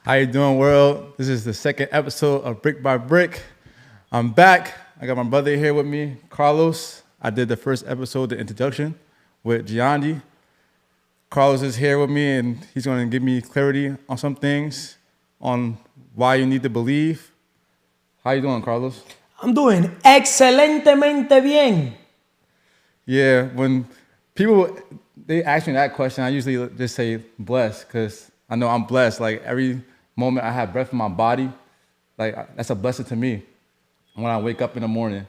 How you doing, world? This is the second episode of Brick by Brick. I'm back. I got my brother here with me, Carlos. I did the first episode, the introduction, with Gianni. Carlos is here with me, and he's going to give me clarity on some things, on why you need to believe. How you doing, Carlos? I'm doing excelentemente bien. Yeah, when people, they ask me that question, I usually just say blessed, because I know I'm blessed. Like, every moment I have breath in my body, like, that's a blessing to me. When I wake up in the morning,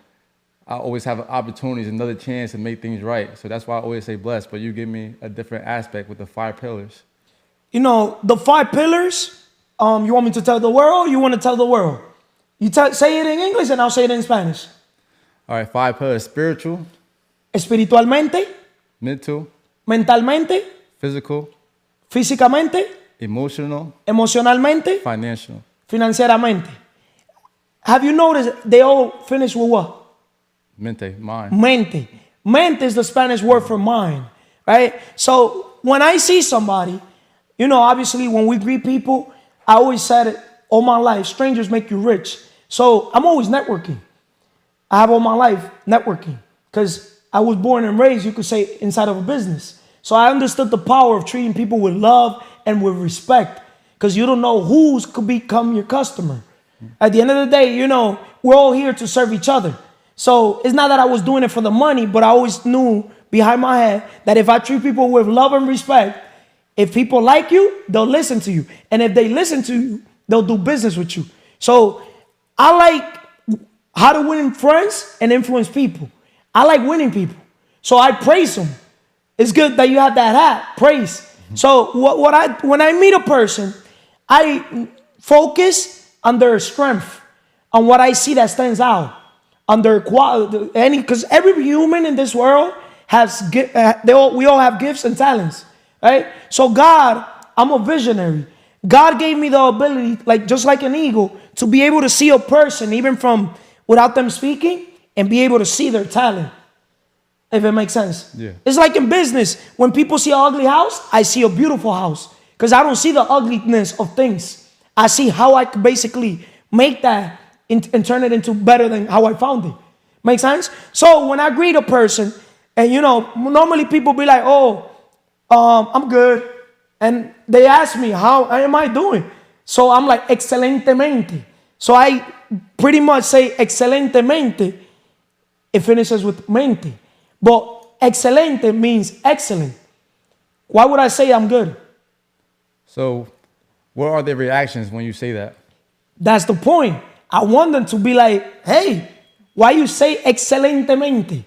I always have opportunities, another chance to make things right. So that's why I always say blessed, but you give me a different aspect with the 5 pillars. You know, the 5 pillars, you want me to tell the world? You want to tell the world? Say it in English and I'll say it in Spanish. All right, 5 pillars: spiritual, Espiritualmente, mental, mentalmente, physical, físicamente, emotional, emocionalmente, financial. financieramente. Have you noticed they all finish with what? Mente, mind. Mente. Mente is the Spanish word for mind, right? So when I see somebody, you know, obviously when we greet people, I always said it all my life, strangers make you rich. So I'm always networking. I have all my life networking because I was born and raised, you could say, inside of a business. So I understood the power of treating people with love and with respect because you don't know who could become your customer. At the end of the day, you know, we're all here to serve each other. So it's not that I was doing it for the money, but I always knew behind my head that if I treat people with love and respect, if people like you, they'll listen to you. And if they listen to you, they'll do business with you. So I like how to win friends and influence people. I like winning people. So I praise them. It's good that you have that hat, praise. So when I meet a person, I focus on their strength, on what I see that stands out, on their quality, because every human in this world has, we all have gifts and talents, right? So God, I'm a visionary. God gave me the ability, like just like an eagle, to be able to see a person even from without them speaking and be able to see their talent. If it makes sense. Yeah. It's like in business. When people see an ugly house, I see a beautiful house. Because I don't see the ugliness of things. I see how I could basically make that and turn it into better than how I found it. Make sense? So when I greet a person, and you know, normally people be like, oh, I'm good. And they ask me, how am I doing? So I'm like, excelentemente. So I pretty much say excelentemente. It finishes with mente. But excelente means excellent. Why would I say I'm good? So what are their reactions when you say that? That's the point. I want them to be like, hey, why you say excelentemente?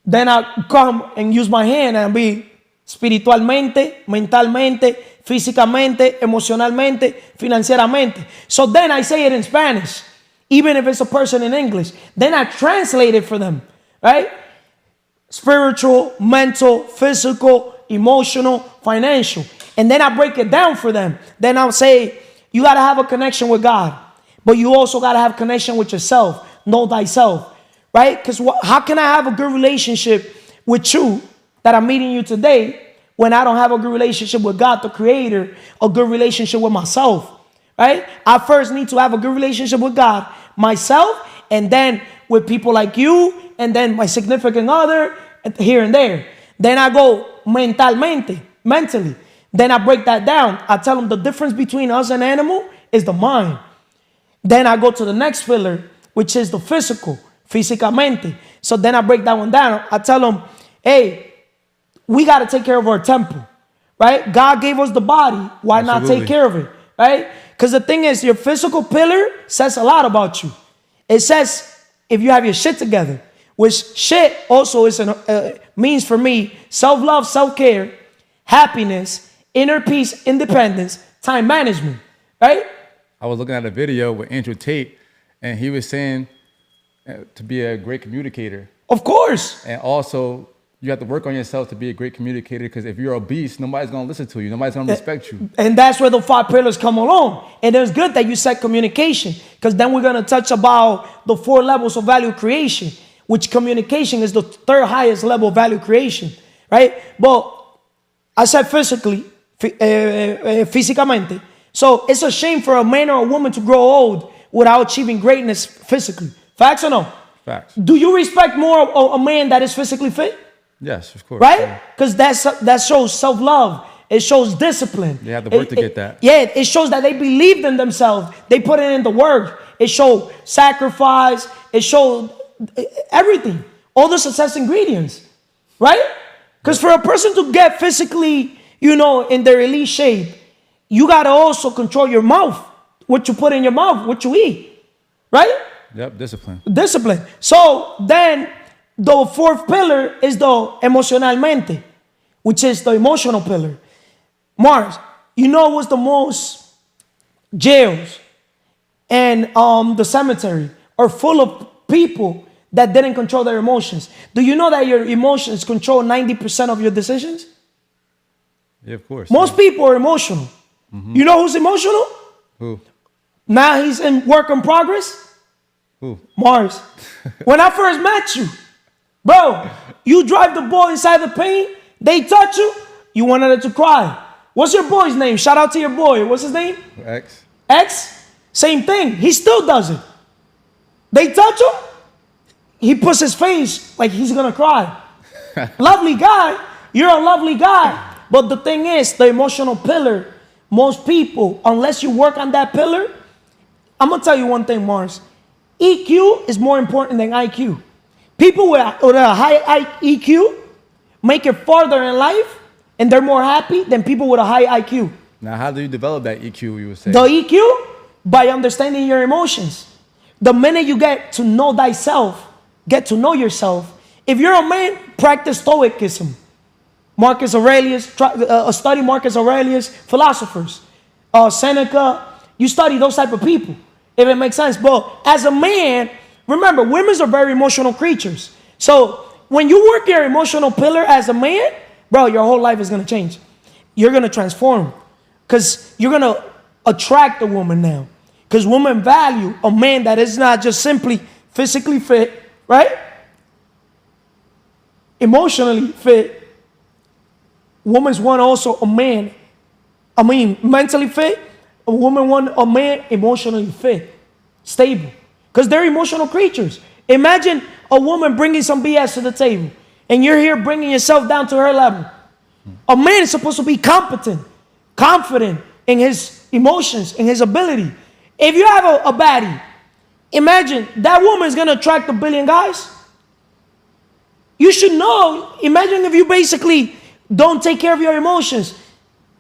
Then I come and use my hand and be espiritualmente, mentalmente, físicamente, emocionalmente, financieramente. So then I say it in Spanish, even if it's a person in English. Then I translate it for them, right? Spiritual, mental, physical, emotional, financial. And then I break it down for them. Then I'll say, you got to have a connection with God. But you also got to have connection with yourself. Know thyself. Right? Because how can I have a good relationship with you that I'm meeting you today when I don't have a good relationship with God, the Creator, a good relationship with myself? Right? I first need to have a good relationship with God, myself, and then with people like you, and then my significant other, here and there. Then I go mentally. Then I break that down. I tell them the difference between us and animal is the mind. Then I go to the next pillar, which is the physical, físicamente. So then I break that one down. I tell them, hey, we got to take care of our temple, right? God gave us the body. Why not take care of it, right? Because the thing is, your physical pillar says a lot about you. It says if you have your shit together, which shit also is means for me self-love, self-care, happiness, inner peace, independence, time management, right? I was looking at a video with Andrew Tate, and he was saying to be a great communicator. Of course. And also, you have to work on yourself to be a great communicator, because if you're obese, nobody's going to listen to you. Nobody's going to respect you. And that's where the 5 pillars come along. And it's good that you said communication, because then we're going to touch about the 4 levels of value creation, which communication is the 3rd highest level of value creation, right? But I said physically, físicamente, So it's a shame for a man or a woman to grow old without achieving greatness physically. Facts or no? Facts. Do you respect more a man that is physically fit? Yes, of course. Right? Because that shows self-love. It shows discipline. They have to work to get that. Yeah, it shows that they believed in themselves. They put it in the work. It showed sacrifice. It showed everything. All the success ingredients. Right? Because for a person to get physically, in their elite shape, you got to also control your mouth. What you put in your mouth, what you eat. Right? Yep, discipline. Discipline. So then the fourth pillar is the emocionalmente, which is the emotional pillar. Mars, what's the most jails and the cemetery are full of people that didn't control their emotions. Do you know that your emotions control 90% of your decisions? Yeah, of course. Most people are emotional. Mm-hmm. You know who's emotional? Who? Now he's in work in progress. Who? Mars. When I first met you, bro, you drive the ball inside the paint, they touch you, you wanted it to cry. What's your boy's name? Shout out to your boy. What's his name? X. X? Same thing. He still does it. They touch him, he puts his face like he's gonna cry. Lovely guy. You're a lovely guy. But the thing is, the emotional pillar, most people, unless you work on that pillar, I'm gonna tell you one thing, Mars. EQ is more important than IQ. People with a high EQ make it farther in life, and they're more happy than people with a high IQ. Now, how do you develop that EQ, you would say? The EQ? By understanding your emotions. The minute you get to know thyself, get to know yourself. If you're a man, practice stoicism. Marcus Aurelius, study Marcus Aurelius, philosophers. Seneca, you study those type of people, if it makes sense. But as a man, remember, women are very emotional creatures. So when you work your emotional pillar as a man, bro, your whole life is going to change. You're going to transform. Because you're going to attract a woman now. Because women value a man that is not just simply physically fit, right? Emotionally fit. Women want also a man, mentally fit. A woman want a man emotionally fit, stable. Because they're emotional creatures. Imagine a woman bringing some BS to the table, and you're here bringing yourself down to her level. A man is supposed to be competent, confident in his emotions, in his ability. If you have a baddie, imagine that woman is going to attract 1 billion guys. You should know. Imagine if you basically don't take care of your emotions.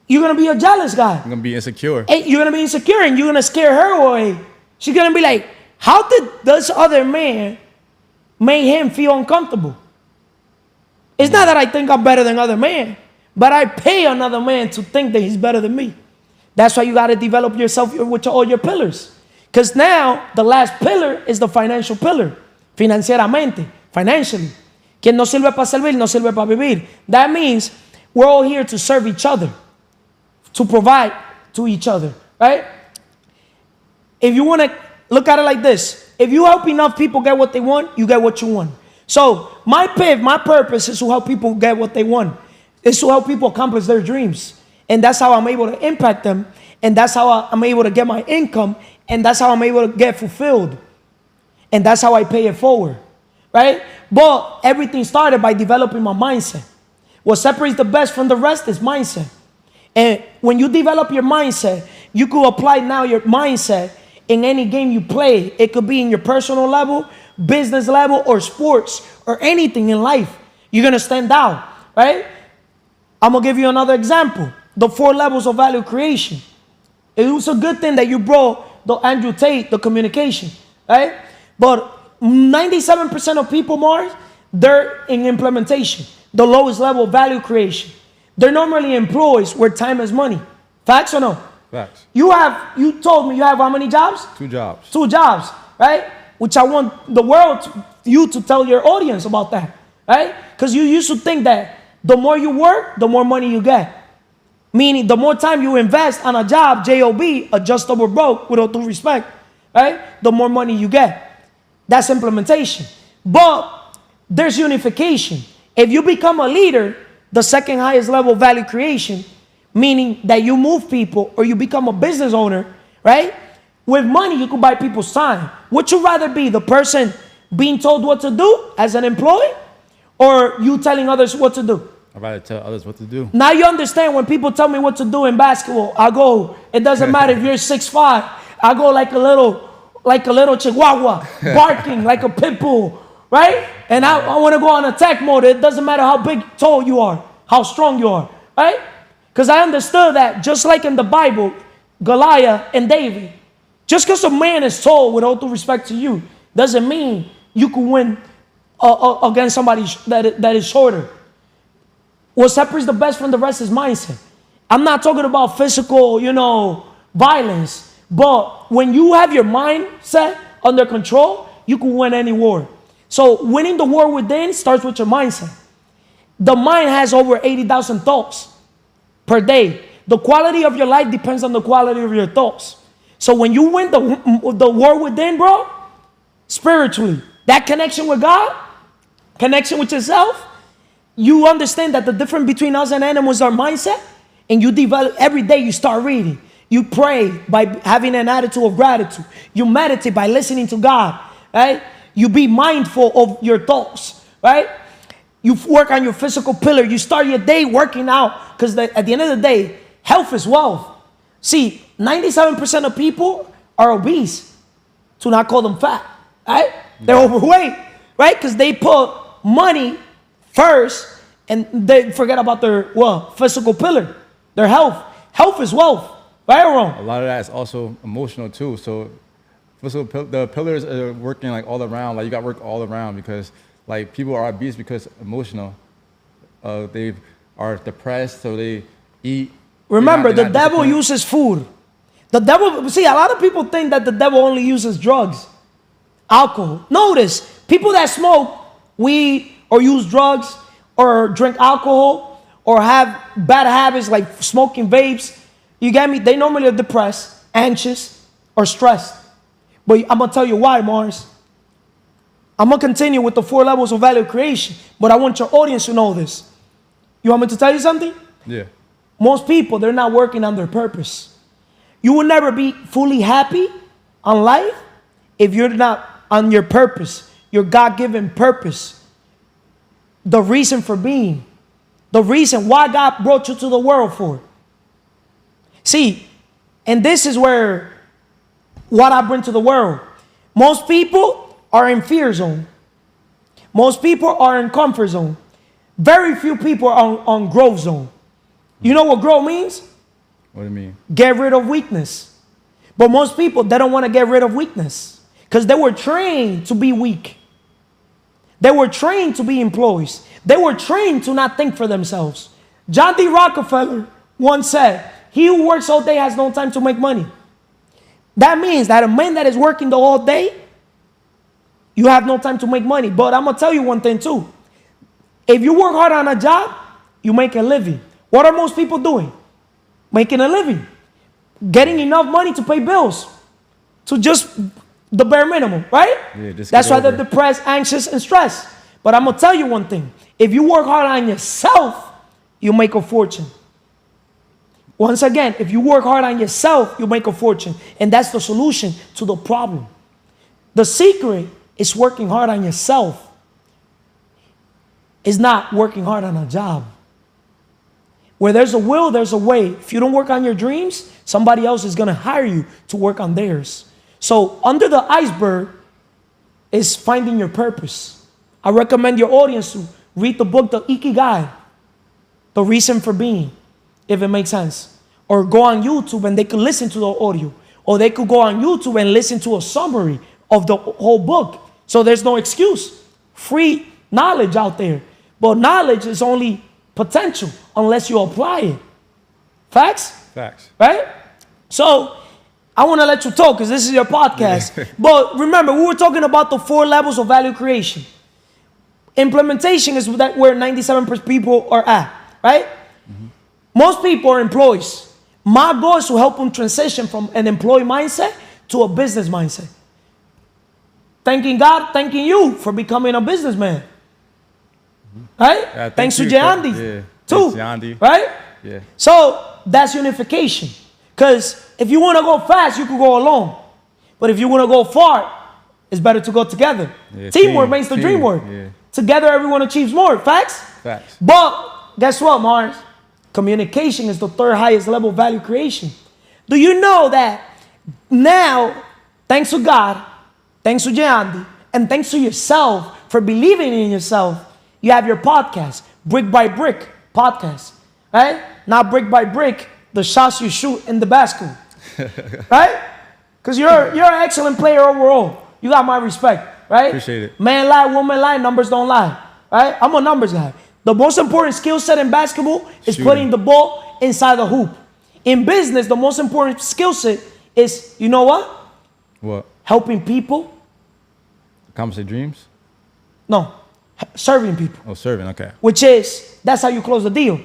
You're going to be a jealous guy. You're going to be insecure. And you're going to be insecure, and you're going to scare her away. She's going to be like, how did this other man make him feel uncomfortable? It's not that I think I'm better than other men, but I pay another man to think that he's better than me. That's why you got to develop yourself with all your pillars. Because now, the last pillar is the financial pillar. Financieramente, financially. Quien no sirve para servir, no sirve para vivir. That means we're all here to serve each other, to provide to each other, right? If you want to look at it like this, if you help enough people get what they want, you get what you want. So my purpose is to help people get what they want. It's to help people accomplish their dreams. And that's how I'm able to impact them. And that's how I'm able to get my income. And that's how I'm able to get fulfilled. And that's how I pay it forward, right? But everything started by developing my mindset. What separates the best from the rest is mindset. And when you develop your mindset, you could apply now your mindset in any game you play. It could be in your personal level, business level, or sports, or anything in life. You're going to stand out, right? I'm going to give you another example. The 4 levels of value creation. It was a good thing that you brought the Andrew Tate, the communication, right? But 97% of people, Mars, they're in implementation, the lowest level of value creation. They're normally employees where time is money. Facts or no? Facts. You told me you have how many jobs? 2 jobs. 2 jobs, right? Which I want the world, you to tell your audience about that, right? Because you used to think that the more you work, the more money you get. Meaning the more time you invest on a job, J-O-B, adjustable broke, with all due respect, right? The more money you get. That's implementation. But there's unification. If you become a leader, the second highest level of value creation, meaning that you move people or you become a business owner, right? With money, you could buy people's time. Would you rather be the person being told what to do as an employee, or you telling others what to do? I'd rather tell others what to do. Now you understand when people tell me what to do in basketball, I go, it doesn't matter if you're 6'5", I go like a little chihuahua, barking like a pit bull, right? And I want to go on attack mode. It doesn't matter how big, tall you are, how strong you are, right? Because I understood that just like in the Bible, Goliath and David, just because a man is tall, with all due respect to you, doesn't mean you can win against somebody that is shorter. What separates the best from the rest is mindset. I'm not talking about physical, violence. But when you have your mindset under control, you can win any war. So winning the war within starts with your mindset. The mind has over 80,000 thoughts per day. The quality of your life depends on the quality of your thoughts. So when you win the war within, bro, spiritually, that connection with God, connection with yourself, you understand that the difference between us and animals is our mindset, and you develop every day. You start reading, you pray by having an attitude of gratitude, you meditate by listening to God, right? You be mindful of your thoughts, right? You work on your physical pillar. You start your day working out, because at the end of the day, health is wealth. See, 97% of people are obese, to not call them fat, right? They're overweight, right? Because they put money first, and they forget about their physical pillar, their health. Health is wealth, right or wrong? A lot of that is also emotional too. So the pillars are working like all around. Like you got to work all around, because like people are obese because emotional. They are depressed, so they eat. Remember, the devil uses food. The devil, see, a lot of people think that the devil only uses drugs, alcohol. Notice, people that smoke weed or use drugs or drink alcohol or have bad habits like smoking vapes, you get me? They normally are depressed, anxious, or stressed. But I'm going to tell you why, Mars. I'm going to continue with the 4 levels of value creation, but I want your audience to know this. You want me to tell you something? Yeah. Most people, they're not working on their purpose. You will never be fully happy on life if you're not on your purpose, your God-given purpose, the reason for being, the reason why God brought you to the world for. See, and this is where what I bring to the world. Most people are in fear zone. Most people are in comfort zone. Very few people are on growth zone. You know what growth means? What do you mean? Get rid of weakness. But most people, they don't want to get rid of weakness because they were trained to be weak. They were trained to be employees. They were trained to not think for themselves. John D. Rockefeller once said, "He who works all day has no time to make money." That means that a man that is working the whole day, you have no time to make money. But I'm going to tell you one thing too. If you work hard on a job, you make a living. What are most people doing? Making a living. Getting enough money to pay bills. To just the bare minimum, right? Yeah, just that's why over. they're depressed, anxious, and stressed. But I'm going to tell you one thing. If you work hard on yourself, you make a fortune. Once again, if you work hard on yourself, you make a fortune. And that's the solution to the problem. The secret is working hard on yourself. It's not working hard on a job. Where there's a will, there's a way. If you don't work on your dreams, somebody else is going to hire you to work on theirs. So under the iceberg is finding your purpose. I recommend your audience to read the book, The Ikigai, The Reason for Being, if it makes sense. Or go on YouTube and they could listen to the audio. Or they could go on YouTube and listen to a summary of the whole book. So there's no excuse. Free knowledge out there. But knowledge is only potential unless you apply it. Facts? Facts. Right? So I want to let you talk because this is your podcast. Yeah. But remember, we were talking about the 4 levels of value creation. Implementation is where 97% of people are at, right? Mm-hmm. Most people are employees. My goal is to help them transition from an employee mindset to a business mindset. Thanking God, thanking you for becoming a businessman. Right? Yeah, thanks to Jayandi, yeah. too. Jayandi. Right? Yeah. So that's unification. Because if you want to go fast, you can go alone. But if you want to go far, it's better to go together. Yeah, Teamwork team, makes the team, dream work. yeah. Together, everyone achieves more. Facts? Facts. But guess what, Mars? Communication is the third highest level of value creation. Do you know that now, thanks to God, thanks to Jayandi, and thanks to yourself for believing in yourself, you have your podcast, Brick by Brick podcast, right? Not brick by brick, the shots you shoot in the basketball, right? Because you're an excellent player overall. You got my respect, right? Appreciate it. Man lie, woman lie, numbers don't lie, right? I'm a numbers guy. The most important skill set in basketball is Shooting. putting the ball inside the hoop. In business, the most important skill set is, you know what? What? Helping people. Accomplish their dreams? No, serving people. Oh, serving. Okay. Which is, that's how you close the deal.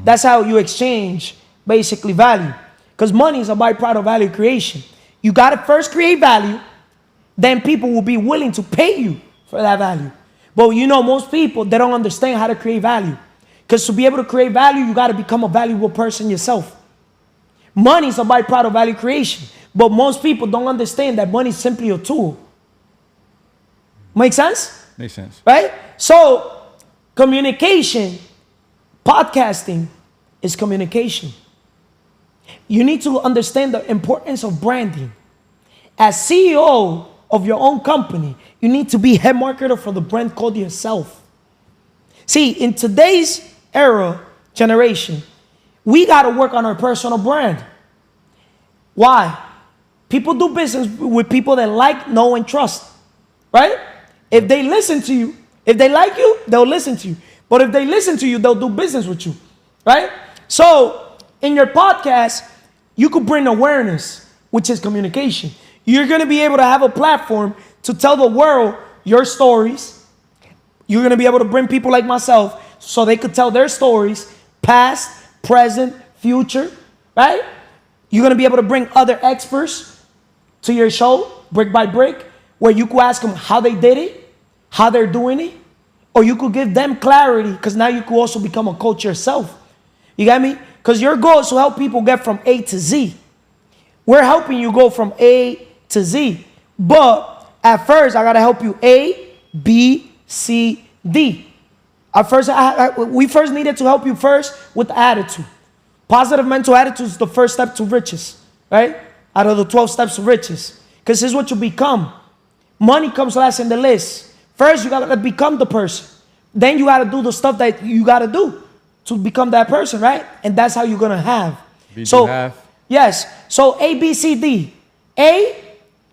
That's how you exchange basically value. Because money is a byproduct of value creation. You got to first create value, then people will be willing to pay you for that value. But you know, most people, they don't understand how to create value. Because to be able to create value, you got to become a valuable person yourself. Money is a byproduct of value creation. But most people don't understand that money is simply a tool. Make sense? Makes sense. Right? So, communication, podcasting is communication. You need to understand the importance of branding. As CEO of your own company, you need to be head marketer for the brand called yourself. See, in today's generation, we got to work on our personal brand. Why? People do business with people that like, know, and trust. Right? If they listen to you, if they like you, they'll listen to you. But if they listen to you, they'll do business with you. Right? So, in your podcast, you could bring awareness, which is communication. You're going to be able to have a platform to tell the world your stories. You're going to be able to bring people like myself so they could tell their stories, past, present, future, right? You're going to be able to bring other experts to your show, brick by brick, where you could ask them how they did it, how they're doing it, or you could give them clarity because now you could also become a coach yourself. You got me? Because your goal is to help people get from A to Z. We're helping you go from A to Z. But at first, I got to help you A, B, C, D. At first, we first needed to help you first with attitude. Positive mental attitude is the first step to riches, right? Out of the 12 steps to riches. Because this is what you become. Money comes last in the list. First, you got to become the person. Then you got to do the stuff that you got to do to become that person, right? And that's how you're going to have. Yes. So A, B, C, D. A,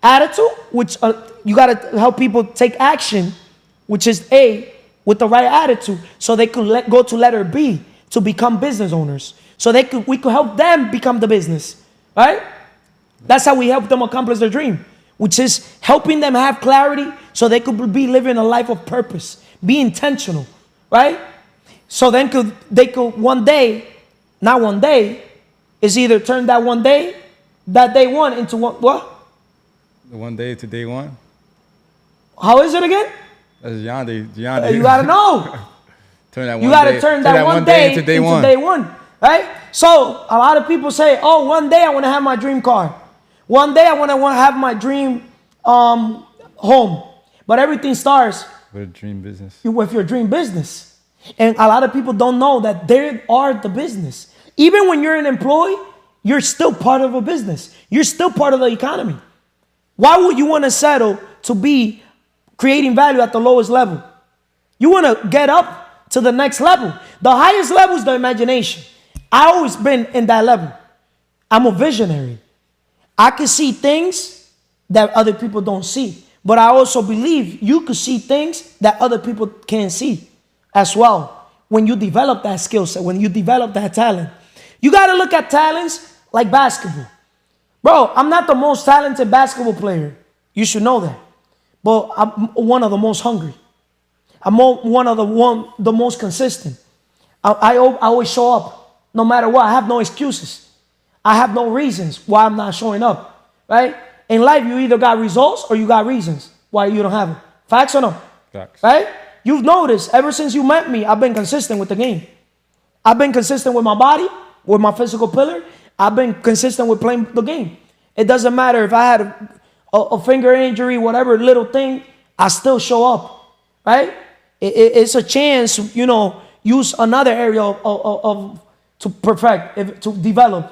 attitude, which you got to help people take action, which is A, with the right attitude, so they could go to letter B to become business owners. So we could help them become the business, right? That's how we help them accomplish their dream, which is helping them have clarity so they could be living a life of purpose, be intentional, right? So then they could one day, not one day, is either turn that day one into what? The one day to day one. How is it again? That's Yandi. You gotta know. Turn that one you gotta day, turn that one day into day one. Right? So a lot of people say, oh, one day I want to have my dream car. One day I want to have my dream home. But everything starts with a dream business. With your dream business. And a lot of people don't know that they are the business. Even when you're an employee, you're still part of a business. You're still part of the economy. Why would you want to settle to be creating value at the lowest level? You want to get up to the next level. The highest level is the imagination. I've always been in that level. I'm a visionary. I can see things that other people don't see. But I also believe you could see things that other people can't see as well. When you develop that skill set, when you develop that talent. You got to look at talents like basketball. Bro, I'm not the most talented basketball player. You should know that. But I'm one of the most hungry. I'm one of the most consistent. I always show up. No matter what, I have no excuses. I have no reasons why I'm not showing up, right? In life, you either got results or you got reasons why you don't have it. Facts or no? Facts. Right? You've noticed, ever since you met me, I've been consistent with the game. I've been consistent with my body. with my physical pillar, I've been consistent with playing the game. It doesn't matter if I had a finger injury, whatever little thing, I still show up, right? It's a chance, use another area of to perfect, to develop.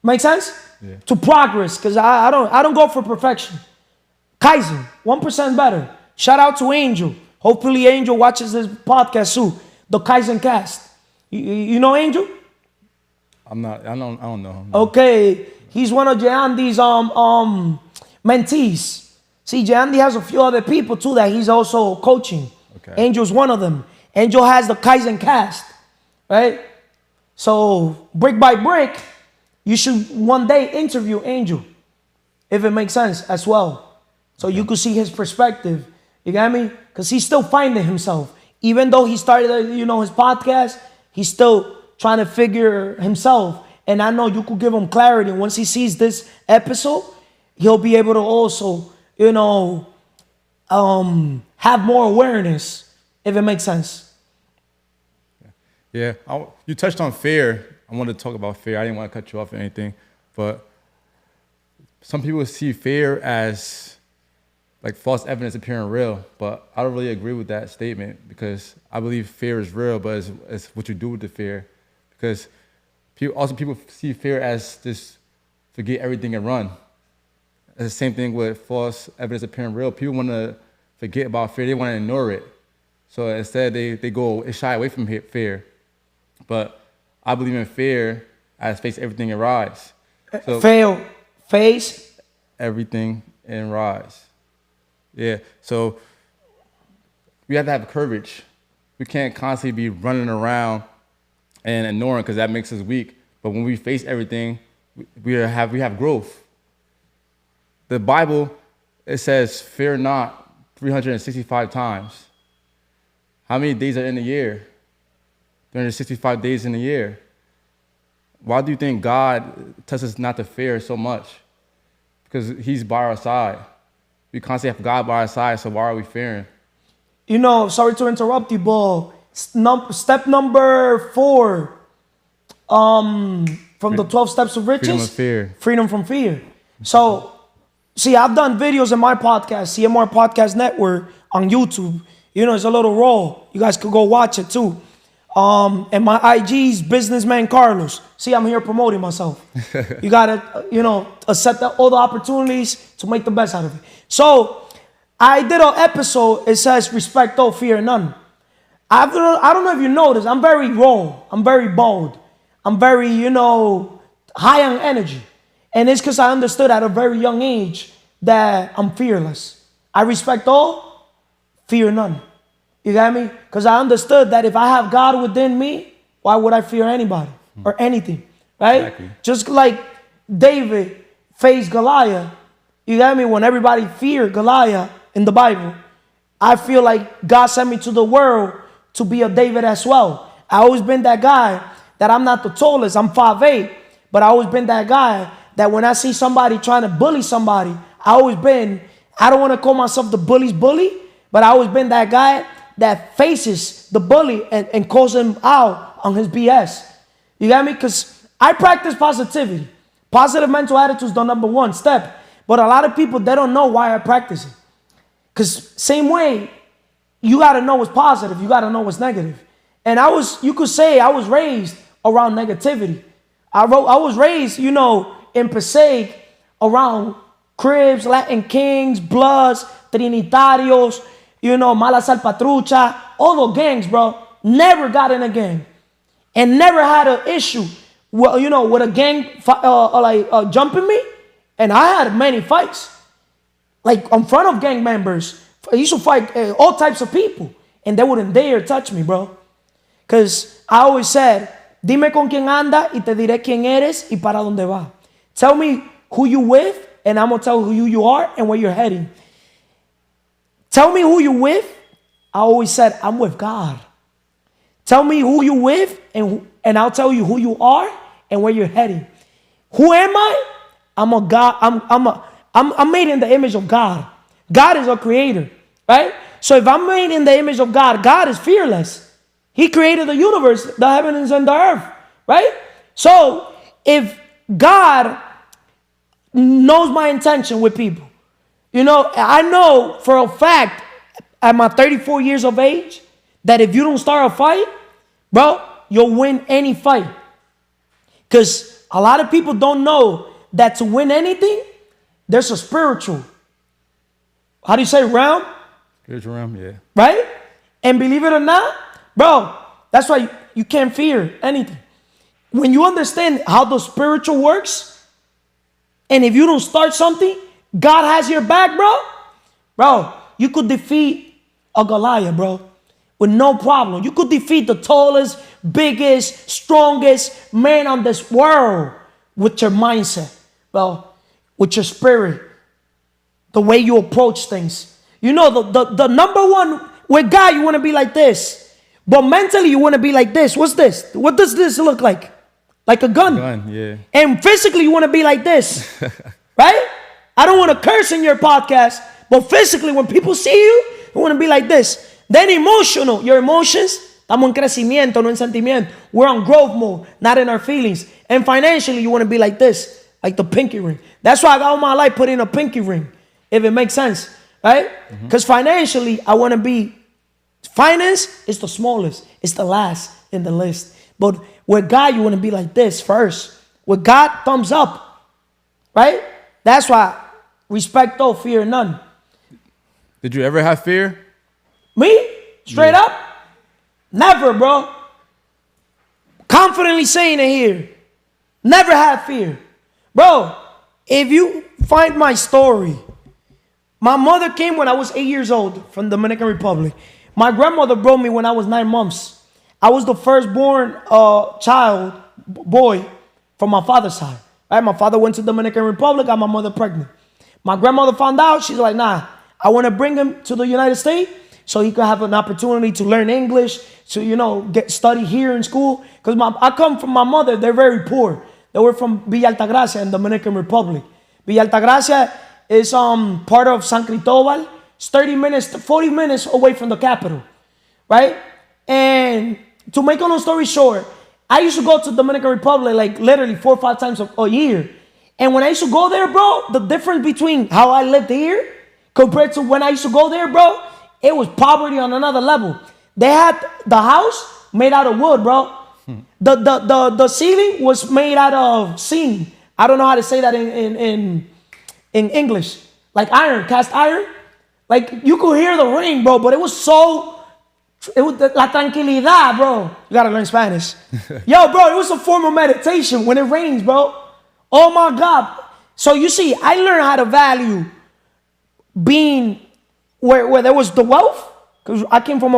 Make sense? Yeah. To progress, because I don't go for perfection. Kaizen, 1% better. Shout out to Angel. Hopefully Angel watches this podcast too. The Kaizen Cast. You know Angel? I don't know. Okay, he's one of Jandy's mentees. See, Jandy has a few other people too that he's also coaching. Okay. Angel's one of them. Angel has the Kaizen Cast, right? So brick by brick, you should one day interview Angel, if it makes sense as well. So you could see his perspective. You get me? Because he's still finding himself. Even though he started, his podcast, he's still trying to figure himself. And I know you could give him clarity. Once he sees this episode, he'll be able to also, have more awareness, if it makes sense. Yeah, you touched on fear. I wanted to talk about fear. I didn't want to cut you off or anything, but some people see fear as like false evidence appearing real, but I don't really agree with that statement because I believe fear is real, but it's what you do with the fear. Because people see fear as just forget everything and run. It's the same thing with false evidence appearing real. People want to forget about fear. They want to ignore it. So instead, they shy away from fear. But I believe in fear as face everything and rise. So Face everything and rise. Yeah. So we have to have courage. We can't constantly be running around and ignoring because that makes us weak. But when we face everything, we have growth. The Bible, it says, fear not 365 times. How many days are in a year? 365 days in a year. Why do you think God tells us not to fear so much? Because he's by our side. We constantly have God by our side, so why are we fearing? Sorry to interrupt you, but step number 4 from the 12 steps of riches. Freedom of fear. Freedom from fear. So, see, I've done videos in my podcast, CMR Podcast Network on YouTube. It's a little raw. You guys could go watch it too. And my IG's Businessman Carlos. See, I'm here promoting myself. You gotta, accept all the opportunities to make the best out of it. So, I did an episode. It says, respect all, fear none. I don't know if you noticed, I'm very raw. I'm very bold. I'm very, high on energy. And it's because I understood at a very young age that I'm fearless. I respect all, fear none. You got me? Because I understood that if I have God within me, why would I fear anybody or anything? Right? Exactly. Just like David faced Goliath. You got me? When everybody feared Goliath in the Bible, I feel like God sent me to the world to be a David as well. I always been that guy that I'm not the tallest. I'm 5'8", but I always been that guy that when I see somebody trying to bully somebody, I don't want to call myself the bully's bully, but I always been that guy that faces the bully and calls him out on his BS. You got me? Because I practice positivity. Positive mental attitude is the number 1 step. But a lot of people, they don't know why I practice it. Because same way, you got to know what's positive. You got to know what's negative. And you could say I was raised around negativity. I was raised, in Passaic around Cribs, Latin Kings, Bloods, Trinitarios, Mala Salpatrucha, all those gangs, bro. Never got in a gang. And never had an issue, with a gang jumping me. And I had many fights. Like, in front of gang members. I used to fight all types of people. And they wouldn't dare touch me, bro. Because I always said, dime con quién anda y te diré quién eres y para dónde va. Tell me who you with, and I'm going to tell you who you are and where you're heading. Tell me who you with. I always said, I'm with God. Tell me who you with, and I'll tell you who you are and where you're heading. Who am I? I'm a God. I'm made in the image of God. God is a creator, right? So if I'm made in the image of God, God is fearless. He created the universe, the heavens and the earth, right? So if God knows my intention with people, I know for a fact at my 34 years of age that if you don't start a fight, bro, you'll win any fight. Because a lot of people don't know that to win anything, there's a spiritual, how do you say, realm? Spiritual realm, yeah. Right? And believe it or not, bro, that's why you can't fear anything. When you understand how the spiritual works, and if you don't start something, God has your back, bro, you could defeat a Goliath, bro, with no problem. You could defeat the tallest, biggest, strongest man on this world with your mindset, bro, with your spirit, the way you approach things. The number one, with God, you want to be like this. But mentally, you want to be like this. What's this? What does this look like? Like a gun. Yeah. And physically, you want to be like this. Right? I don't want to curse in your podcast, but physically, when people see you, you want to be like this. Then emotional, your emotions, estamos en crecimiento, no en sentimiento. We're on growth mode, not in our feelings. And financially, you want to be like this, like the pinky ring. That's why I got all my life put in a pinky ring, if it makes sense, right? Because financially, I want to be, finance is the smallest. It's the last in the list. But with God, you want to be like this first. With God, thumbs up, right? That's why respect though, fear none. Did you ever have fear? Me? Straight up? Never, bro. Confidently saying it here. Never had fear. Bro, if you find my story, my mother came when I was 8 years old from Dominican Republic. My grandmother brought me when I was 9 months. I was the firstborn boy from my father's side. Right? My father went to Dominican Republic, got my mother pregnant. My grandmother found out, she's like, nah, I want to bring him to the United States so he could have an opportunity to learn English, to study here in school. Because I come from my mother, they're very poor. They were from Villa Altagracia in Dominican Republic. Villa Altagracia is part of San Cristobal. It's 40 minutes away from the capital, right? And to make a long story short, I used to go to Dominican Republic like literally 4 or 5 times a year. And when I used to go there, bro, the difference between how I lived here compared to when I used to go there, bro, it was poverty on another level. They had the house made out of wood, bro. The ceiling was made out of zinc. I don't know how to say that in English. Like iron, cast iron. Like you could hear the rain, bro, but it was la tranquilidad, bro. You gotta learn Spanish. Yo, bro, it was a form of meditation when it rains, bro. Oh my God. So you see, I learned how to value being where there was the wealth. Because I came from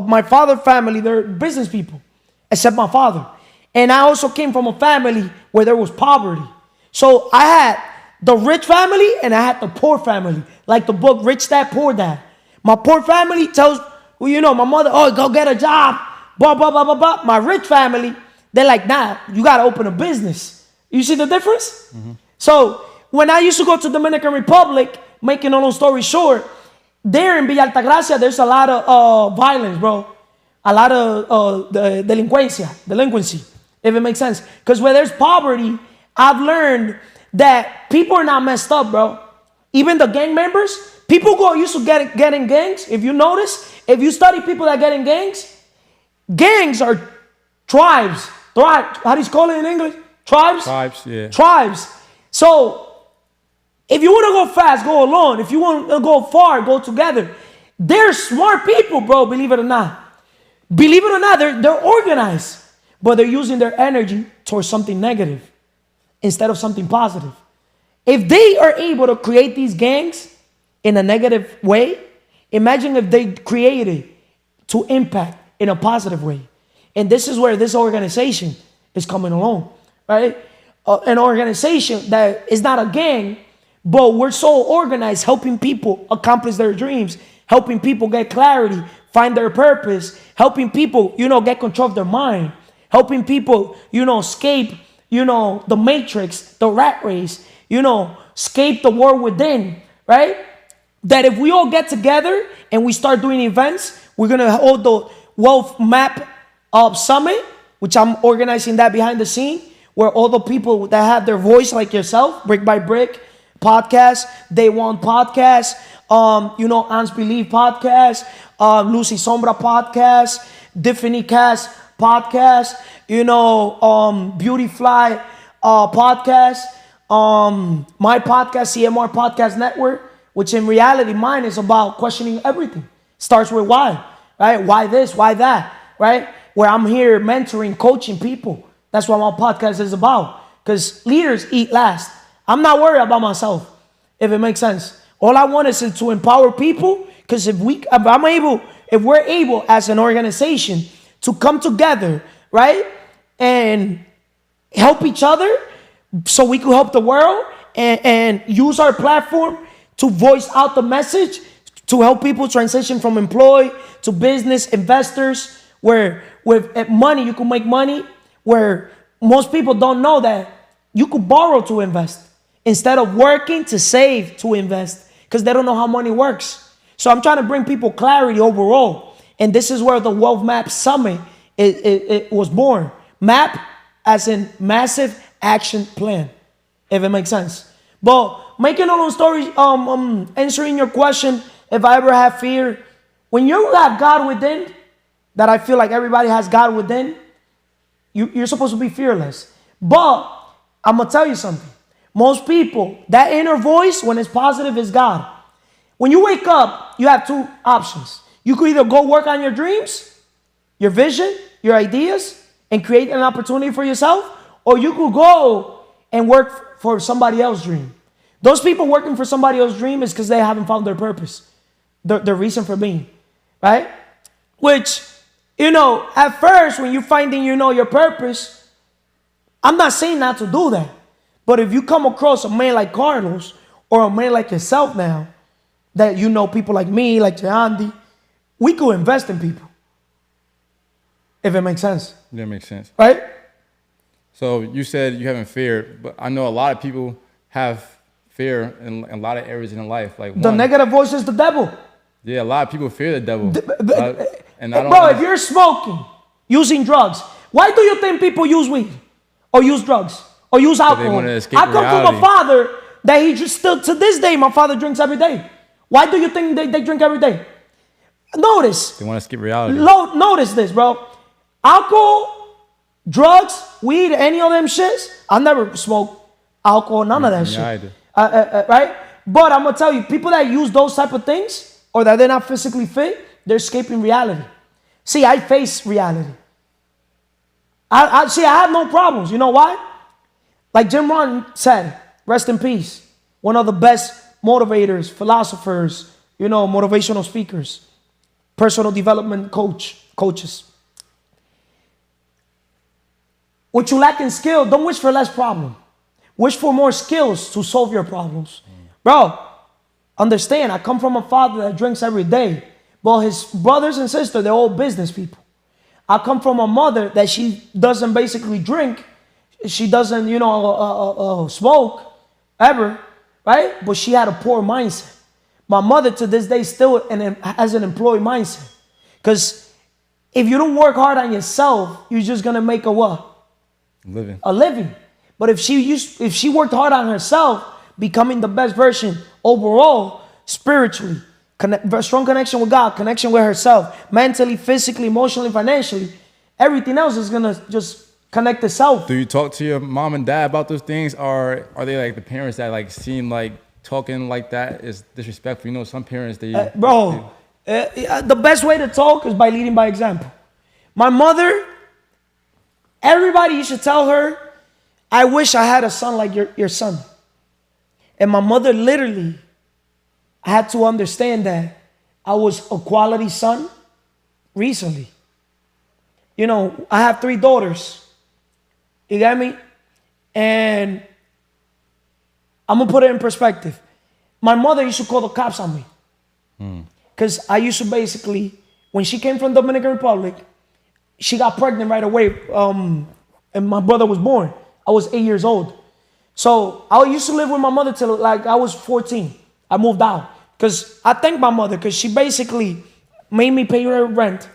my father's family, they're business people, except my father. And I also came from a family where there was poverty. So I had the rich family and I had the poor family. Like the book Rich Dad, Poor Dad. My poor family tells, my mother, oh, go get a job, blah, blah, blah, blah, blah. My rich family, they're like, nah, you got to open a business. You see the difference? Mm-hmm. So when I used to go to Dominican Republic, making a long story short, there in Villa Altagracia, there's a lot of violence, bro. A lot of delinquency, if it makes sense. Because where there's poverty, I've learned that people are not messed up, bro. Even the gang members, people used to get in gangs. If you notice, if you study people that get in gangs are tribes. How do you call it in English? Tribes? Tribes, yeah. Tribes. So, if you want to go fast, go alone. If you want to go far, go together. They're smart people, bro, believe it or not. Believe it or not, they're organized. But they're using their energy towards something negative instead of something positive. If they are able to create these gangs in a negative way, imagine if they created to impact in a positive way. And this is where this organization is coming along, right? An organization that is not a gang, but we're so organized, helping people accomplish their dreams, helping people get clarity, find their purpose, helping people, get control of their mind, helping people, escape, the matrix, the rat race, escape the war within, right? That if we all get together and we start doing events, we're going to hold the Wealth Map Summit, which I'm organizing that behind the scene. where all the people that have their voice like yourself, Brick by Brick podcast, Day One podcast, Ans Believe podcast, Lucy Sombra podcast, Tiffany Cast podcast, Beauty Fly podcast, my podcast, CMR Podcast Network, which in reality mine is about questioning everything. Starts with why, right? Why this, why that, right? Where I'm here mentoring, coaching people. That's what my podcast is about. Because leaders eat last. I'm not worried about myself, if it makes sense. All I want is to empower people. Because if we're able as an organization to come together, right, and help each other, so we could help the world and use our platform to voice out the message to help people transition from employee to business, investors, where with money you can make money, where most people don't know that you could borrow to invest instead of working to save to invest, because they don't know how money works. So I'm trying to bring people clarity overall, and this is where the Wealth Map Summit it was born. MAP as in massive action plan, if it makes sense. But making a long story, answering your question, if I ever have fear, when you have God within, that I feel like everybody has God within, you're supposed to be fearless. But I'm going to tell you something. Most people, that inner voice, when it's positive, is God. When you wake up, you have two options. You could either go work on your dreams, your vision, your ideas, and create an opportunity for yourself, or you could go and work for somebody else's dream. Those people working for somebody else's dream is because they haven't found their purpose, their reason for being, right? Which, at first, when you're finding, your purpose, I'm not saying not to do that. But if you come across a man like Carlos or a man like yourself now, that people like me, like Andy, we could invest in people. If it makes sense. That makes sense. Right? So you said you haven't feared, but I know a lot of people have fear in a lot of areas in their life. Like the negative voice is the devil. Yeah, a lot of people fear the devil. If you're smoking, using drugs, why do you think people use weed or use drugs or use alcohol? I come from a father that he just still, to this day, my father drinks every day. Why do you think they drink every day? Notice. They want to skip reality. Notice this, bro. Alcohol, drugs, weed, any of them shits. I never smoked alcohol, none of that shit. Right? But I'm going to tell you, people that use those type of things or that they're not physically fit, they're escaping reality. See, I face reality. I have no problems. You know why? Like Jim Rohn said, rest in peace. One of the best motivators, philosophers, motivational speakers, personal development coaches. What you lack in skill, don't wish for less problem. Wish for more skills to solve your problems. Bro, understand, I come from a father that drinks every day. But his brothers and sisters, they're all business people. I come from a mother that she doesn't basically drink. She doesn't, smoke ever, right? But she had a poor mindset. My mother to this day still has an employee mindset. Because if you don't work hard on yourself, you're just going to make a what? A living. But if she worked hard on herself, becoming the best version overall, spiritually, strong connection with God, connection with herself, mentally, physically, emotionally, financially, everything else is going to just connect itself. Do you talk to your mom and dad about those things, or are they like the parents that seem like talking like that is disrespectful? Some parents, the best way to talk is by leading by example. My mother, everybody, you should tell her, I wish I had a son like your son. And my mother literally had to understand that I was a quality son recently. I have 3 daughters. You got me? And I'm going to put it in perspective. My mother used to call the cops on me. Because I used to basically, when she came from Dominican Republic, she got pregnant right away. And my brother was born. I was 8 years old. So I used to live with my mother till I was 14. I moved out. Because I thank my mother because she basically made me pay her rent.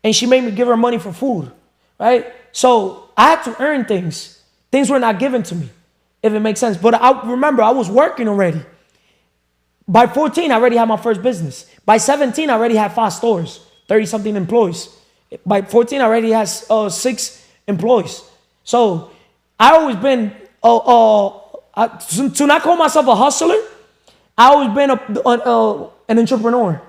And she made me give her money for food. Right? So I had to earn things Things were not given to me, if it makes sense. But I remember I was working already. By 14, I already had my first business. By 17, I already had 5 stores, 30-something employees. By 14, I already had 6 employees. So I always been, to not call myself a hustler, I always been an entrepreneur.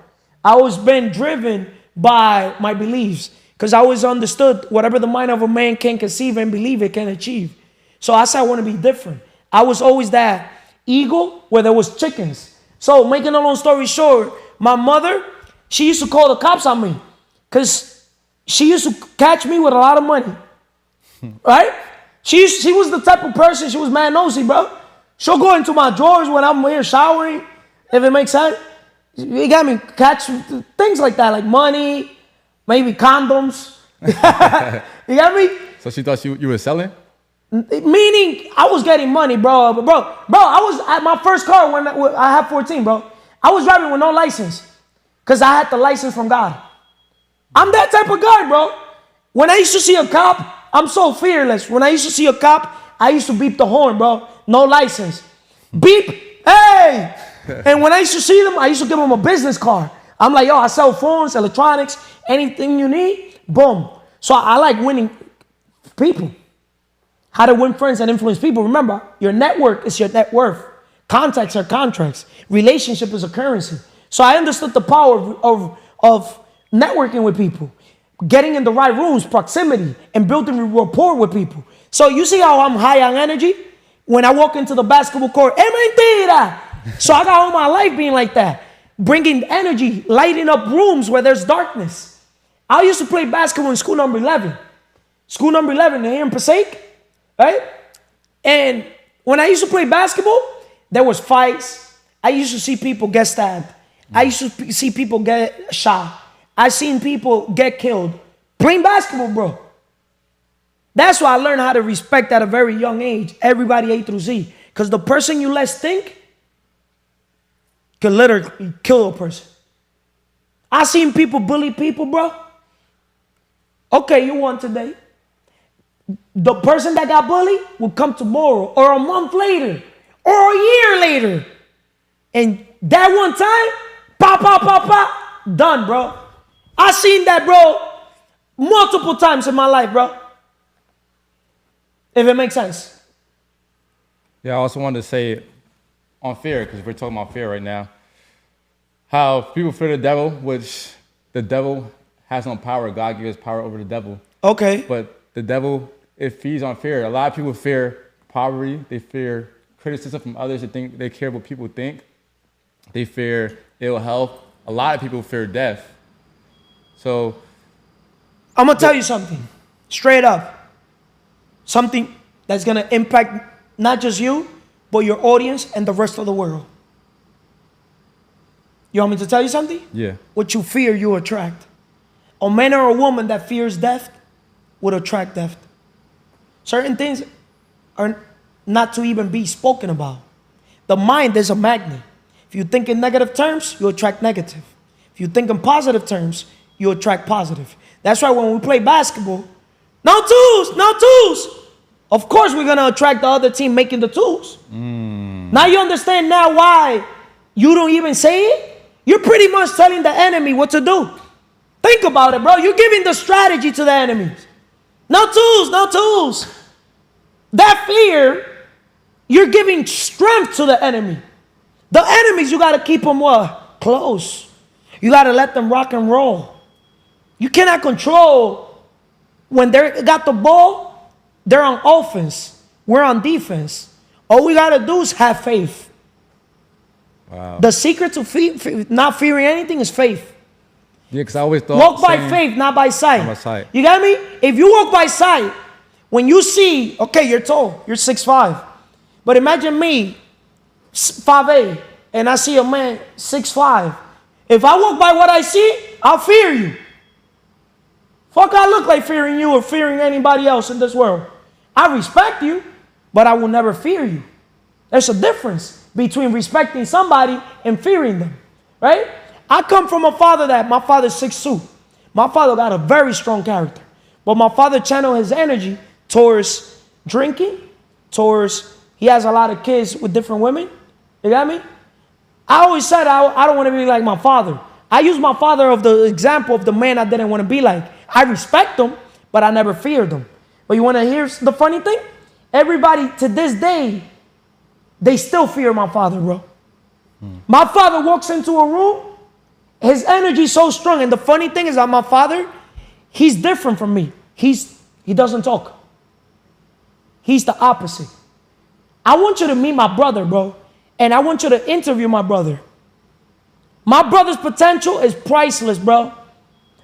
I always been driven by my beliefs because I always understood whatever the mind of a man can conceive and believe it can achieve. So I said I want to be different. I was always that eagle where there was chickens. So making a long story short, my mother, she used to call the cops on me because she used to catch me with a lot of money, right? She was the type of person, she was mad nosy, bro. She'll go into my drawers when I'm here showering, if it makes sense. You got me catch things like that, like money, maybe condoms. You got me? So she thought you were selling? Meaning, I was getting money, bro. Bro, I was at my first car when I had 14, bro. I was driving with no license because I had the license from God. I'm that type of guy, bro. When I used to see a cop, I'm so fearless. When I used to see a cop, I used to beep the horn, bro. No license. Beep, hey! And when I used to see them, I used to give them a business card. I'm like, yo, I sell phones, electronics, anything you need, boom. So I like winning people. How to win friends and influence people. Remember, your network is your net worth. Contacts are contracts. Relationship is a currency. So I understood the power of networking with people, getting in the right rooms, proximity, and building rapport with people. So you see how I'm high on energy? When I walk into the basketball court, es mentira. So I got all my life being like that, bringing energy, lighting up rooms where there's darkness. I used to play basketball in school number 11. School number 11 here in Passaic. Right? And when I used to play basketball, there was fights. I used to see people get stabbed. I used to see people get shot. I seen people get killed playing basketball, bro. That's why I learned how to respect at a very young age everybody A through Z. Because the person you less think can literally kill a person. I seen people bully people, bro. Okay, you won today. The person that got bullied will come tomorrow or a month later or a year later. And that one time, pop, done, bro. I seen that, bro, multiple times in my life, bro. If it makes sense. Yeah, I also wanted to say on fear, because we're talking about fear right now, how people fear the devil, which the devil has no power. God gives power over the devil. Okay. But the devil, it feeds on fear. A lot of people fear poverty. They fear criticism from others. They care what people think. They fear ill health. A lot of people fear death. So I'm going to tell you something. Straight up. Something that's going to impact not just you, but your audience and the rest of the world. You want me to tell you something? Yeah. What you fear, you attract. A man or a woman that fears death would attract death. Certain things are not to even be spoken about. The mind is a magnet. If you think in negative terms, you attract negative. If you think in positive terms, you attract positive. That's why when we play basketball, no tools. Of course we're going to attract the other team making the tools. Now you understand now why you don't even say it? You're pretty much telling the enemy what to do. Think about it, bro. You're giving the strategy to the enemies. No tools. That fear, you're giving strength to the enemy. The enemies, you got to keep them what? Close. You got to let them rock and roll. You cannot control. When they got the ball, they're on offense. We're on defense. All we got to do is have faith. Wow. The secret to not fearing anything is faith. Yeah, because I always thought walk by faith, not by sight. Not by sight. You got me? If you walk by sight, when you see, okay, you're tall, you're 6'5". But imagine me, 5'8", and I see a man 6'5". If I walk by what I see, I'll fear you. Fuck, I look like fearing you or fearing anybody else in this world. I respect you, but I will never fear you. There's a difference between respecting somebody and fearing them, right? I come from a father my father's 6'2". My father got a very strong character, but my father channeled his energy towards drinking tours. He has a lot of kids with different women. You got me? I always said I don't want to be like my father. I use my father of the example of the man I didn't want to be like. I respect him, but I never feared him. But you want to hear the funny thing? Everybody to this day, they still fear my father, bro. My father walks into a room, his energy is so strong. And the funny thing is that my father, he's different from me. He doesn't talk. He's the opposite. I want you to meet my brother, bro. And I want you to interview my brother. My brother's potential is priceless, bro.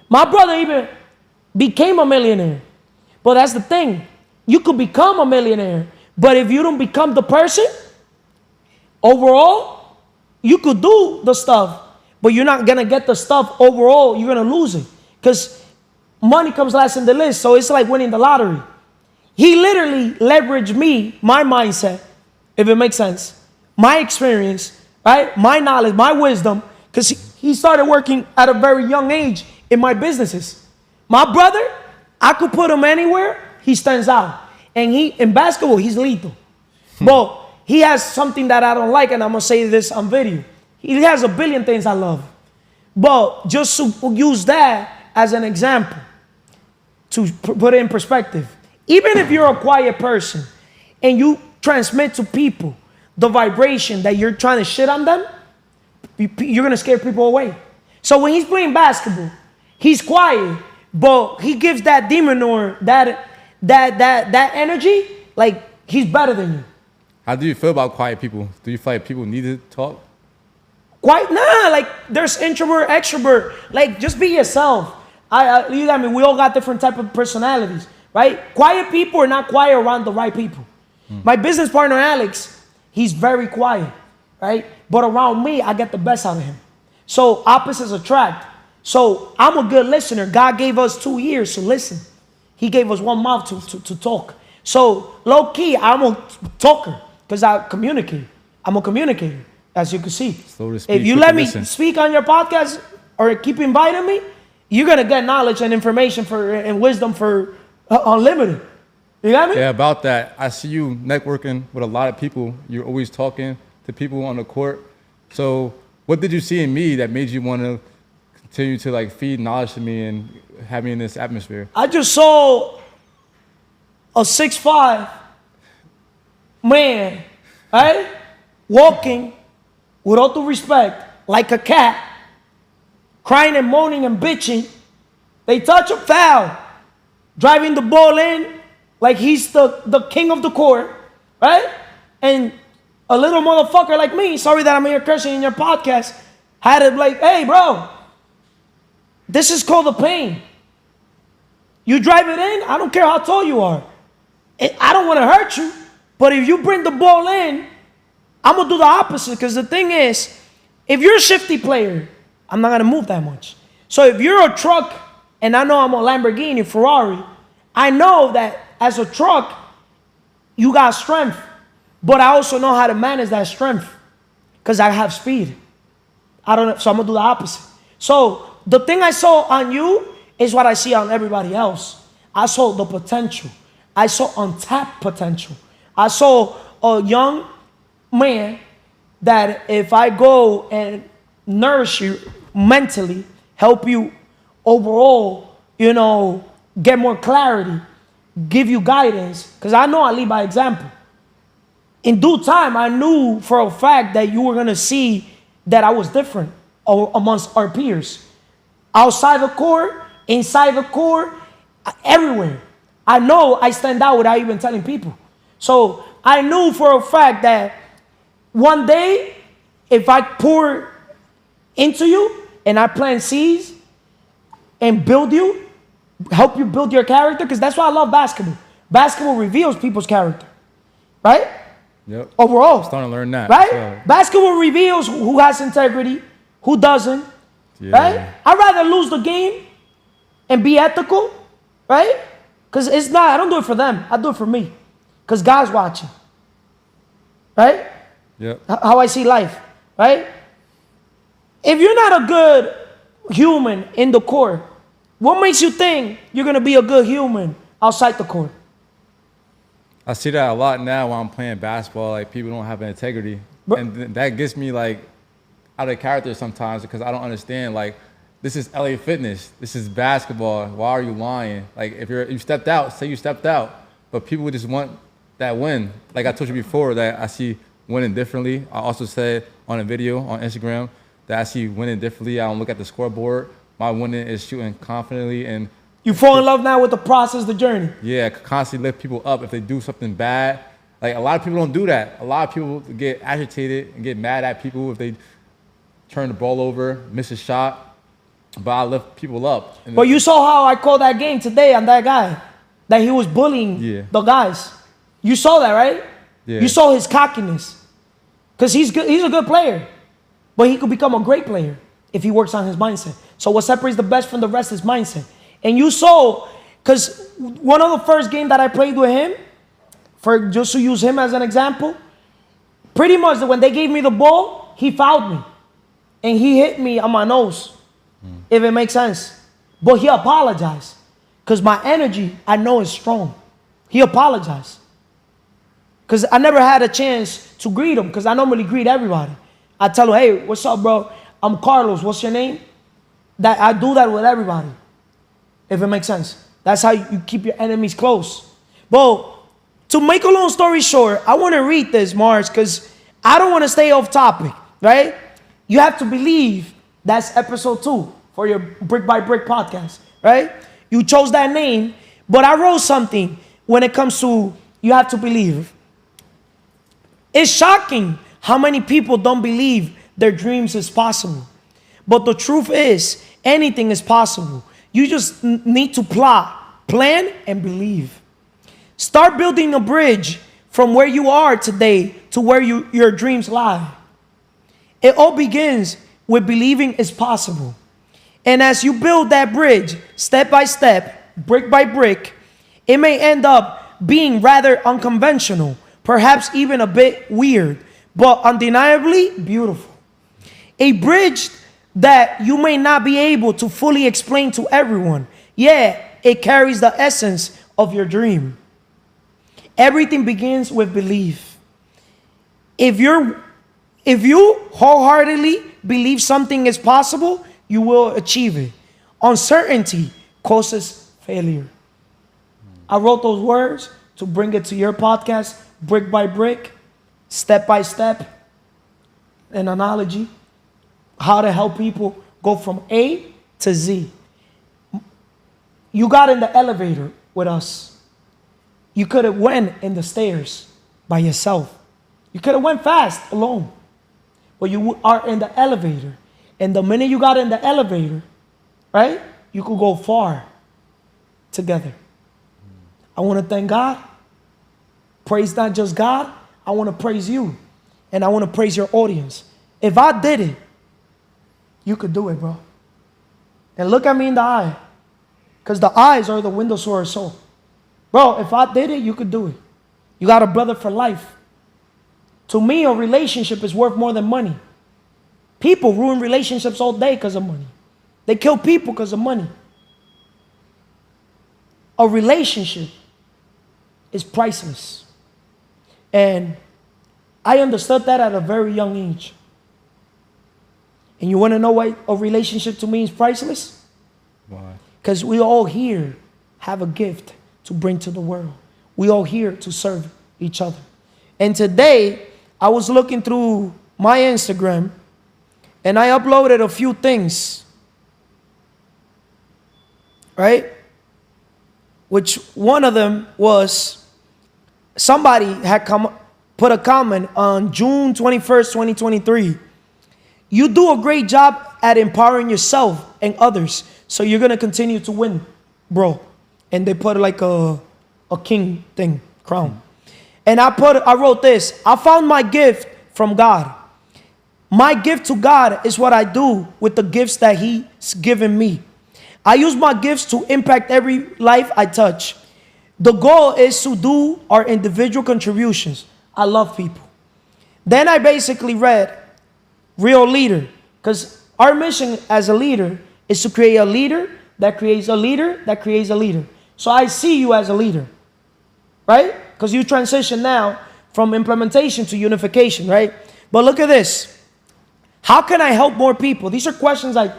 My brother even became a millionaire. But that's the thing. You could become a millionaire. But if you don't become the person, overall, you could do the stuff. But you're not going to get the stuff overall. You're going to lose it. Because money comes last in the list. So it's like winning the lottery. He literally leveraged me, my mindset, if it makes sense. My experience, right? My knowledge, my wisdom. Because he started working at a very young age in my businesses. My brother, I could put him anywhere, he stands out. And in basketball, he's lethal. But he has something that I don't like, and I'm going to say this on video. He has a billion things I love. But just to use that as an example, to put it in perspective. Even if you're a quiet person, and you transmit to people the vibration that you're trying to shit on them, you're going to scare people away. So when he's playing basketball, he's quiet, but he gives that demon or that energy, like he's better than you. How do you feel about quiet people? Do you feel like people need to talk? Quiet? Nah, like there's introvert, extrovert. Like just be yourself. You got me? We all got different type of personalities, right? Quiet people are not quiet around the right people. My business partner, Alex, he's very quiet, right? But around me, I get the best out of him. So opposites attract. So I'm a good listener. God gave us 2 ears to listen. He gave us one mouth to talk. So low key, I'm a talker because I communicate. I'm a communicator, as you can see. Slow to speak, if you quick let to me listen. speak on your podcast or keep inviting me, you're gonna get knowledge and information and wisdom for unlimited. You got me? Yeah, about that. I see you networking with a lot of people. You're always talking to people on the court. So what did you see in me that made you want to continue to like feed knowledge to me and have me in this atmosphere? I just saw a 6'5" man, right? Walking, with all due respect, like a cat, crying and moaning and bitching. They touch a foul, driving the ball in like he's the king of the court, right? And a little motherfucker like me, sorry that I'm here cursing in your podcast, had it like, hey, bro, this is called the pain. You drive it in, I don't care how tall you are. I don't want to hurt you, but if you bring the ball in, I'm going to do the opposite. Because the thing is, if you're a shifty player, I'm not going to move that much. So if you're a truck, and I know I'm a Lamborghini, Ferrari, I know that as a truck, you got strength. But I also know how to manage that strength because I have speed. I don't know, so I'm going to do the opposite. So the thing I saw on you is what I see on everybody else. I saw the potential. I saw untapped potential. I saw a young man that if I go and nourish you mentally, help you overall, get more clarity, give you guidance, because I know I lead by example. In due time, I knew for a fact that you were going to see that I was different amongst our peers. Outside the court, inside the court, everywhere. I know I stand out without even telling people. So I knew for a fact that one day, if I pour into you and I plant seeds and build you, help you build your character, because that's why I love basketball. Basketball reveals people's character, right? Yep. Overall. I'm starting to learn that. Right? So, Basketball reveals who has integrity, who doesn't, right? I'd rather lose the game and be ethical, right? Because I don't do it for them. I do it for me. Because God's watching, right? Yep. How I see life, right? If you're not a good human in the court, what makes you think you're going to be a good human outside the court? I see that a lot now when I'm playing basketball. Like people don't have integrity, But- and that gets me like out of character sometimes because I don't understand. Like this is LA Fitness, this is basketball. Why are you lying? Like if you stepped out, say you stepped out, but people just want that win. Like I told you before that I see winning differently. I also said on a video on Instagram that I see winning differently. I don't look at the scoreboard. My winning is shooting confidently and You fall in love now with the process, the journey. yeah, constantly lift people up if they do something bad. Like a lot of people don't do that. A lot of people get agitated and get mad at people if they turn the ball over, miss a shot. But I lift people up. And But you saw how I called that game today on that guy, that he was bullying Yeah. the guys. You saw that, right? Yeah. You saw his cockiness. Because he's good, he's a good player. But he could become a great player if he works on his mindset. So what separates the best from the rest is mindset. And you saw, because one of the first game that I played with him, for just to use him as an example, pretty much when they gave me the ball, he fouled me. And he hit me on my nose, if it makes sense. But he apologized. Because my energy, I know, is strong. He apologized. Because I never had a chance to greet him, because I normally greet everybody. I tell him, hey, what's up, bro? I'm Carlos. What's your name? That I do that with everybody, if it makes sense. That's how you keep your enemies close. But to make a long story short, I want to read this, Mars, because I don't want to stay off topic, right? You have to believe that's episode 2 for your Brick by Brick podcast, right? You chose that name, but I wrote something when it comes to you have to believe. It's shocking how many people don't believe their dreams is possible. But the truth is, anything is possible. You just need to plot, plan, and believe. Start building a bridge from where you are today to where your dreams lie. It all begins with believing it's possible. And as you build that bridge, step by step, brick by brick, it may end up being rather unconventional, perhaps even a bit weird, but undeniably beautiful. A bridge that you may not be able to fully explain to everyone. Yeah, it carries the essence of your dream. Everything begins with belief. If you wholeheartedly believe something is possible, you will achieve it. Uncertainty causes failure. I wrote those words to bring it to your podcast, brick by brick, step by step, an analogy, how to help people go from A to Z. You got in the elevator with us. You could have went in the stairs by yourself. You could have went fast alone. But you are in the elevator. And the minute you got in the elevator, right, you could go far together. I want to thank God. Praise not just God. I want to praise you. And I want to praise your audience. If I did it, you could do it, bro. And look at me in the eye. Because the eyes are the windows to our soul. Bro, if I did it, you could do it. You got a brother for life. To me, a relationship is worth more than money. People ruin relationships all day because of money. They kill people because of money. A relationship is priceless. And I understood that at a very young age. And you want to know why a relationship to me is priceless? why? Because we all here have a gift to bring to the world. We all here to serve each other. And today, I was looking through my Instagram, and I uploaded a few things, right? Which one of them was somebody had put a comment on June 21st, 2023. You do a great job at empowering yourself and others, so you're going to continue to win, bro. And they put like a king thing, crown. And I wrote this. I found my gift from God. My gift to God is what I do with the gifts that He's given me. I use my gifts to impact every life I touch. The goal is to do our individual contributions. I love people. Then I basically read Real Leader, because our mission as a leader is to create a leader that creates a leader that creates a leader. So I see you as a leader, right? Because you transition now from implementation to unification, right? But look at this. How can I help more people? These are questions I've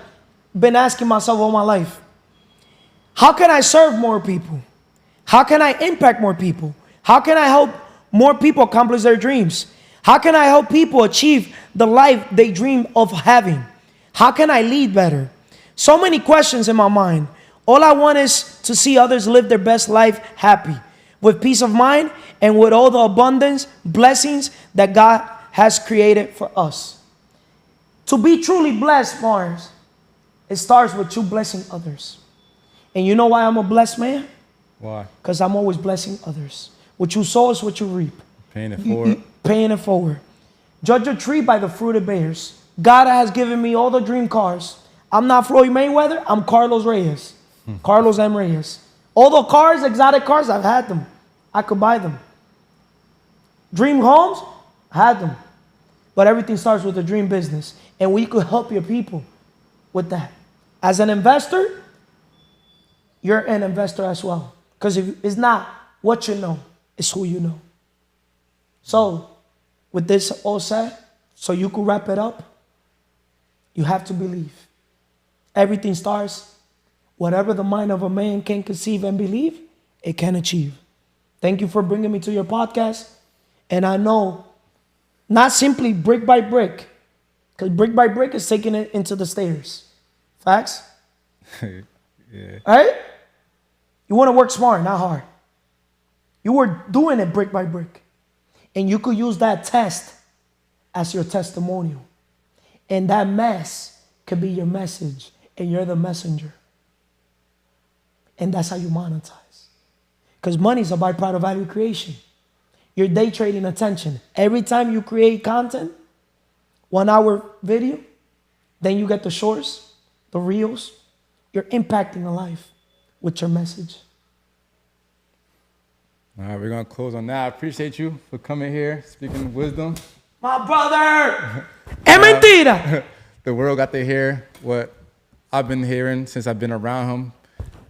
been asking myself all my life. How can I serve more people? How can I impact more people? How can I help more people accomplish their dreams? How can I help people achieve the life they dream of having? How can I lead better? So many questions in my mind. All I want is to see others live their best life happy, with peace of mind, and with all the abundance, blessings that God has created for us. To be truly blessed, Mars, it starts with you blessing others. And you know why I'm a blessed man? Why? Because I'm always blessing others. What you sow is what you reap. Paying it forward. Paying it forward. Judge a tree by the fruit it bears. God has given me all the dream cars. I'm not Floyd Mayweather. I'm Carlos Reyes. Carlos M. Reyes. All the cars, exotic cars, I've had them. I could buy them. Dream homes, had them. But everything starts with a dream business. And we could help your people with that. As an investor, you're an investor as well. Because it's not what you know, it's who you know. So, with this all said, so you could wrap it up, you have to believe. Everything starts, whatever the mind of a man can conceive and believe, it can achieve. Thank you for bringing me to your podcast. And I know, not simply brick by brick, because brick by brick is taking it into the stairs. Facts? Yeah. Right? You want to work smart, not hard. You were doing it brick by brick. And you could use that test as your testimonial. And that mess could be your message. And you're the messenger. And that's how you monetize. Because money is a byproduct of value creation. You're day trading attention. Every time you create content, 1 hour video, then you get the shorts, the reels. You're impacting a life with your message. All right, we're going to close on that. I appreciate you for coming here, speaking wisdom. My brother! Es mentira! The world got to hear what I've been hearing since I've been around him.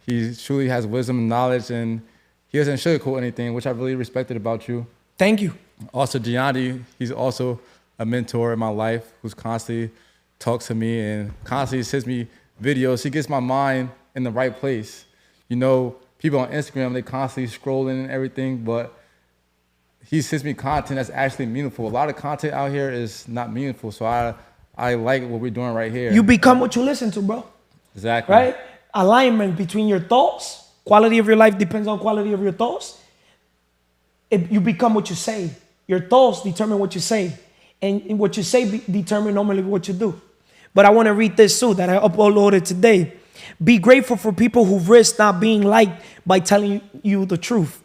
He truly has wisdom and knowledge, and he doesn't sugarcoat anything, which I really respected about you. Thank you. Also, Gianni, he's also a mentor in my life who's constantly talks to me and constantly sends me videos. He gets my mind in the right place. You know, people on Instagram, they constantly scrolling and everything, but he sends me content that's actually meaningful. A lot of content out here is not meaningful, so I like what we're doing right here. You become what you listen to, bro. Exactly. Right? Alignment between your thoughts. Quality of your life depends on quality of your thoughts. You become what you say. Your thoughts determine what you say. And what you say determine normally what you do. But I want to read this too that I uploaded today. Be grateful for people who risk not being liked by telling you the truth.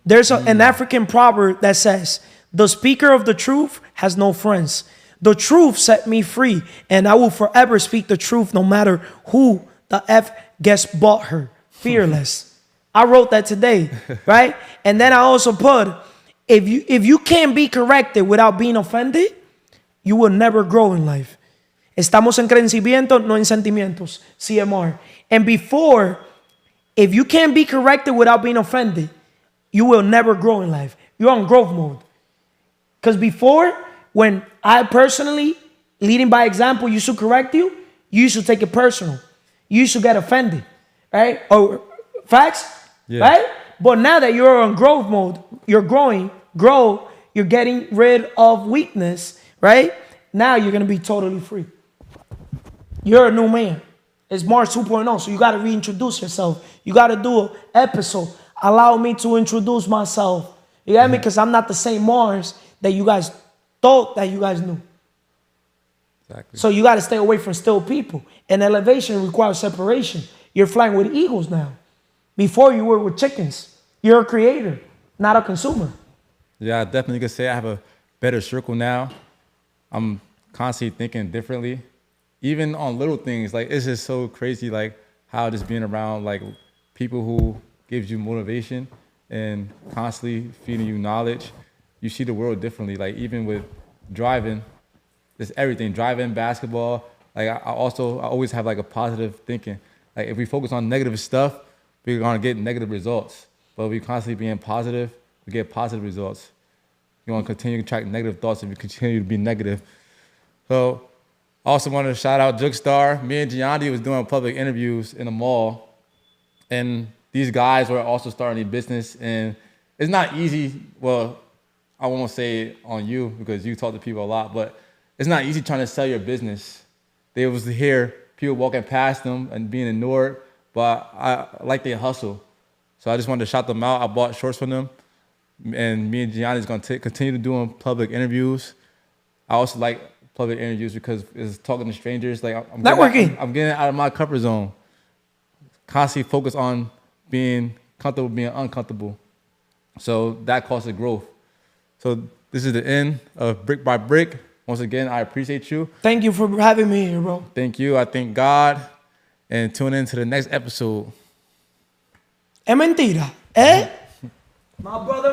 There's an African proverb that says, the speaker of the truth has no friends. The truth set me free, and I will forever speak the truth no matter who the F gets bought her. Fearless. I wrote that today, right? And then I also put, if you can't be corrected without being offended, you will never grow in life. Estamos en crecimiento, no en sentimientos. CMR. And before, if you can't be corrected without being offended, you will never grow in life. You're on growth mode. Because before, when I personally, leading by example, used to correct you, you used to take it personal. You used to get offended, right? Or facts, yeah. Right? But now that you're on growth mode, you're growing, you're getting rid of weakness, right? Now you're going to be totally free. You're a new man. It's Mars 2.0, so you got to reintroduce yourself. You got to do an episode. Allow me to introduce myself. You get me? Because I'm not the same Mars that you guys thought that you guys knew. Exactly. So you got to stay away from still people. And elevation requires separation. You're flying with eagles now. Before you were with chickens. You're a creator, not a consumer. Yeah, I definitely could say I have a better circle now. I'm constantly thinking differently. Even on little things, like it's just so crazy, like how just being around like people who gives you motivation and constantly feeding you knowledge, you see the world differently. Like even with driving, just everything, driving, basketball. Like I always have like a positive thinking. Like if we focus on negative stuff, we're gonna get negative results. But we constantly being positive, to get positive results. You want to continue to attract negative thoughts if you continue to be negative. So I also wanted to shout out Jookstar. Me and Gianni was doing public interviews in the mall, and these guys were also starting a business, and it's not easy. Well, I won't say it on you because you talk to people a lot, but it's not easy trying to sell your business. They was hear people walking past them and being ignored, but I like their hustle. So I just wanted to shout them out. I bought shorts from them, and me and Gianni is going to continue to doing public interviews. I also like public interviews because it's talking to strangers. Like Networking. I'm getting out of my comfort zone. Constantly focus on being comfortable, being uncomfortable. So that causes growth. So this is the end of Brick by Brick. Once again, I appreciate you. Thank you for having me here, bro. Thank you. I thank God. And tune in to the next episode. Es mentira, ¿eh? My brother.